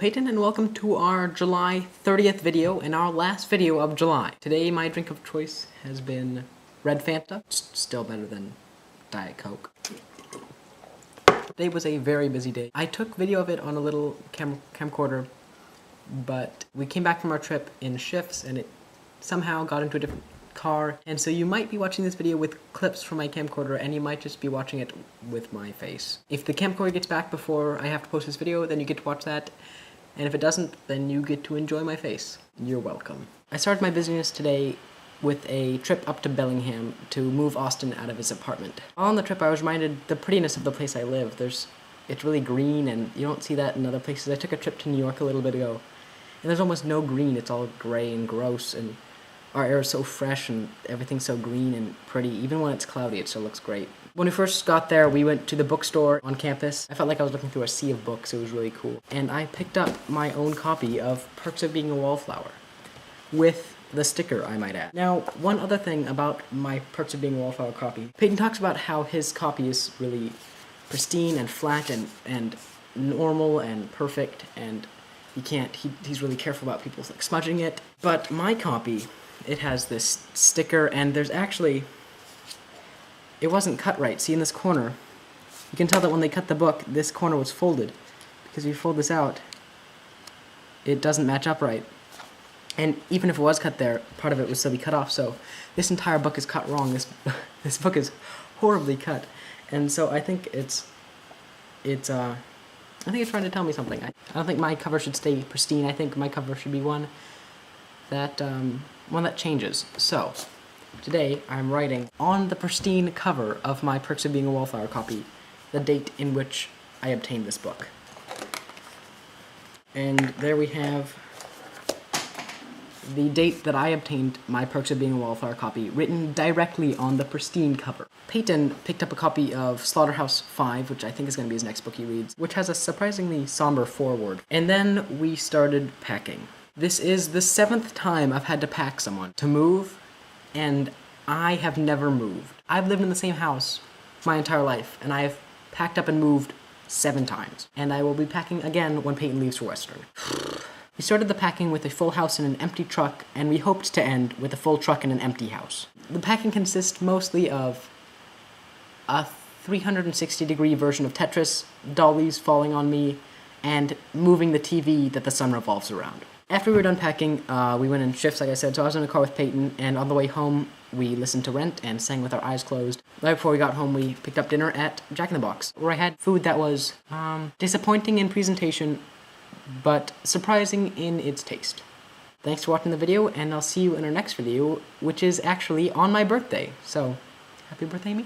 Peyton, and welcome to our July 30th video and our last video of July. Today my drink of choice has been Red Fanta, still better than Diet Coke. Today was a very busy day. I took video of it on a little camcorder, but we came back from our trip in shifts and it somehow got into a different car, and so you might be watching this video with clips from my camcorder and you might just be watching it with my face. If the camcorder gets back before I have to post this video, then you get to watch that, and if it doesn't, then you get to enjoy my face. You're welcome. I started my busyness today with a trip up to Bellingham to move Austin out of his apartment. On the trip I was reminded the prettiness of the place I live. It's really green and you don't see that in other places. I took a trip to New York a little bit ago and there's almost no green. It's all gray and gross, and our air is so fresh and everything's so green and pretty. Even when it's cloudy, it still looks great. When we first got there, we went to the bookstore on campus. I felt like I was looking through a sea of books. It was really cool. And I picked up my own copy of Perks of Being a Wallflower, with the sticker, I might add. Now, one other thing about my Perks of Being a Wallflower copy. Peyton talks about how his copy is really pristine and flat and normal and perfect, and he's really careful about people like smudging it. But my copy, it has this sticker, and there's actually, it wasn't cut right. See, in this corner, you can tell that when they cut the book, this corner was folded, because if you fold this out, it doesn't match up right. And even if it was cut there, part of it would still be cut off, so this entire book is cut wrong. This book is horribly cut, and so I think it's trying to tell me something. I don't think my cover should stay pristine. I think my cover should be one that changes. So, today I'm writing on the pristine cover of my Perks of Being a Wallflower copy the date in which I obtained this book. And there we have the date that I obtained my Perks of Being a Wallflower copy, written directly on the pristine cover. Peyton picked up a copy of Slaughterhouse-5, which I think is going to be his next book he reads, which has a surprisingly somber foreword. And then we started packing. This is the 7th time I've had to pack someone to move, and I have never moved. I've lived in the same house my entire life, and I have packed up and moved 7 times. And I will be packing again when Peyton leaves for Western. We started the packing with a full house and an empty truck, and we hoped to end with a full truck and an empty house. The packing consists mostly of a 360-degree version of Tetris, dollies falling on me, and moving the TV that the sun revolves around. After we were done packing, we went in shifts, like I said, so I was in a car with Peyton, and on the way home, we listened to Rent and sang with our eyes closed. Right before we got home, we picked up dinner at Jack in the Box, where I had food that was disappointing in presentation, but surprising in its taste. Thanks for watching the video, and I'll see you in our next video, which is actually on my birthday. So, happy birthday, me.